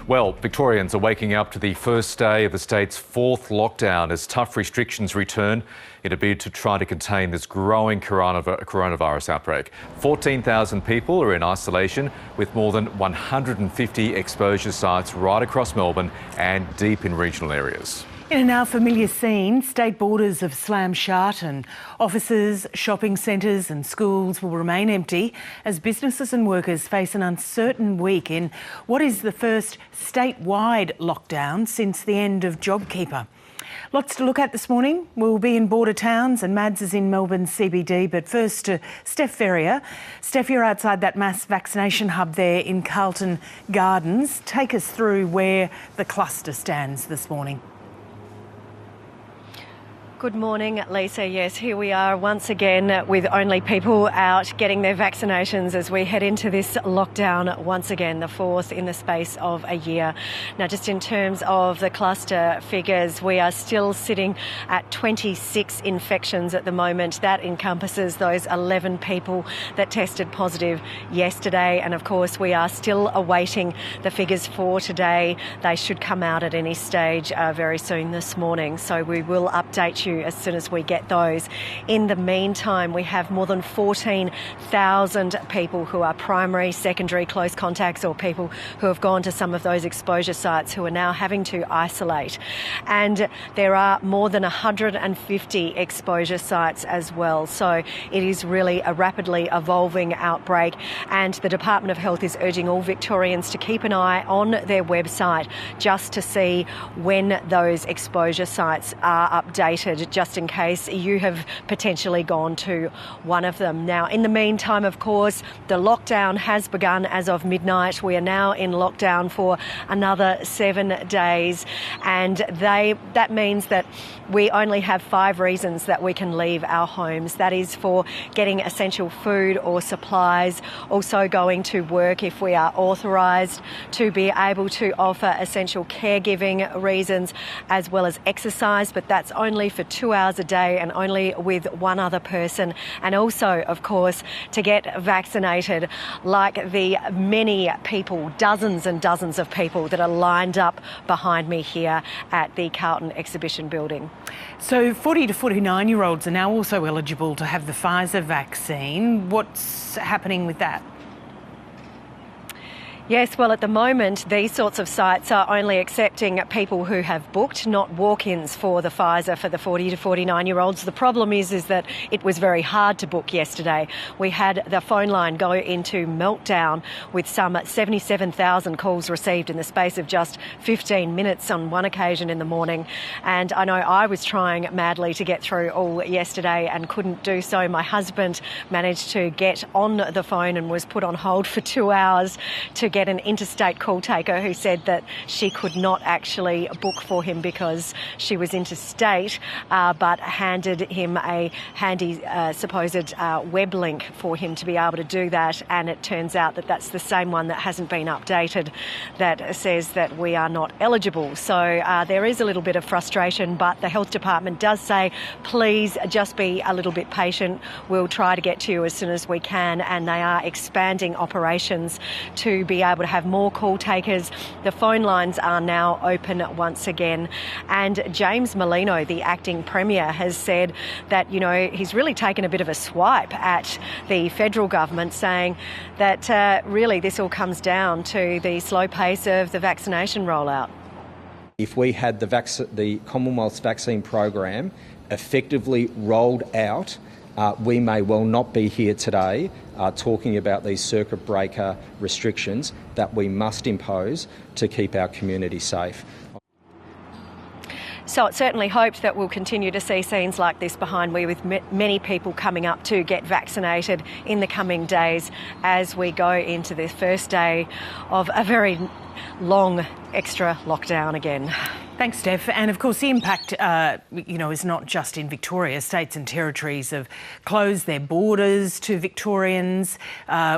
Well, Victorians are waking up to the first day of the state's fourth lockdown as tough restrictions return in a bid to try to contain this growing coronavirus outbreak. 14,000 people are in isolation with more than 150 exposure sites right across Melbourne and deep in regional areas. In a now familiar scene, state borders have slammed shut and offices, shopping centres and schools will remain empty as businesses and workers face an uncertain week in what is the first statewide lockdown since the end of JobKeeper. Lots to look at this morning. We'll be in border towns and Mads is in Melbourne CBD. But first to Steph Ferrier. Steph, you're outside that mass vaccination hub there in Carlton Gardens. Take us through where the cluster stands this morning. Good morning, Lisa. Yes, here we are once again with only people out getting their vaccinations as we head into this lockdown once again, the fourth in the space of a year. Now, just in terms of the cluster figures, we are still sitting at 26 infections at the moment. That encompasses those 11 people that tested positive yesterday. And of course, we are still awaiting the figures for today. They should come out at any stage very soon this morning. So we will update you as soon as we get those. In the meantime, we have more than 14,000 people who are primary, secondary, close contacts or people who have gone to some of those exposure sites who are now having to isolate. And there are more than 150 exposure sites as well. So it is really a rapidly evolving outbreak, and the Department of Health is urging all Victorians to keep an eye on their website just to see when those exposure sites are updated, just in case you have potentially gone to one of them. Now, in the meantime, of course, the lockdown has begun as of midnight. We are now in lockdown for another 7 days, and that means that we only have 5 reasons that we can leave our homes. That is for getting essential food or supplies, also going to work if we are authorised to be able to offer essential caregiving reasons, as well as exercise, but that's only for 2 hours a day and only with one other person. And also, of course, to get vaccinated, like the many people, dozens and dozens of people that are lined up behind me here at the Carlton Exhibition Building. So 40 to 49-year-olds are now also eligible to have the Pfizer vaccine. What's happening with that? Yes, well, at the moment, these sorts of sites are only accepting people who have booked, not walk-ins for the Pfizer for the 40 to 49-year-olds. The problem is that it was very hard to book yesterday. We had the phone line go into meltdown with some 77,000 calls received in the space of just 15 minutes on one occasion in the morning. And I know I was trying madly to get through all yesterday and couldn't do so. My husband managed to get on the phone and was put on hold for 2 hours to get an interstate call taker who said that she could not actually book for him because she was interstate, but handed him a handy supposed web link for him to be able to do that. And it turns out that that's the same one that hasn't been updated, that says that we are not eligible. So there is a little bit of frustration, but the Health Department does say, please just be a little bit patient. We'll try to get to you as soon as we can. And they are expanding operations to be able to have more call takers. The phone lines are now open once again. And James Merlino, the acting Premier, has said that, you know, he's really taken a bit of a swipe at the federal government, saying that really this all comes down to the slow pace of the vaccination rollout. If we had the Commonwealth's vaccine program effectively rolled out, we may well not be here today talking about these circuit breaker restrictions that we must impose to keep our community safe. So it's certainly hoped that we'll continue to see scenes like this behind me, with many people coming up to get vaccinated in the coming days as we go into the first day of a very long extra lockdown again. Thanks, Steph. And of course, the impact, is not just in Victoria. States and territories have closed their borders to Victorians.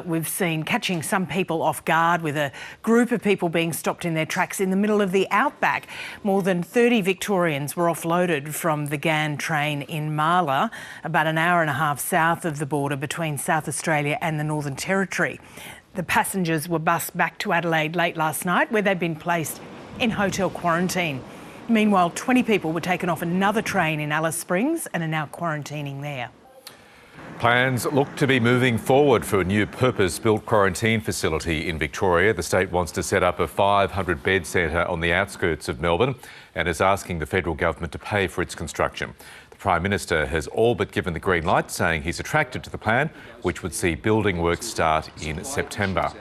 We've seen catching some people off guard with a group of people being stopped in their tracks in the middle of the outback. More than 30 Victorians were offloaded from the Ghan train in Marla, about an hour and a half south of the border between South Australia and the Northern Territory. The passengers were bussed back to Adelaide late last night, where they'd been placed in hotel quarantine. Meanwhile, 20 people were taken off another train in Alice Springs and are now quarantining there. Plans look to be moving forward for a new purpose-built quarantine facility in Victoria. The state wants to set up a 500-bed centre on the outskirts of Melbourne and is asking the federal government to pay for its construction. The Prime Minister has all but given the green light, saying he's attracted to the plan, which would see building work start in September.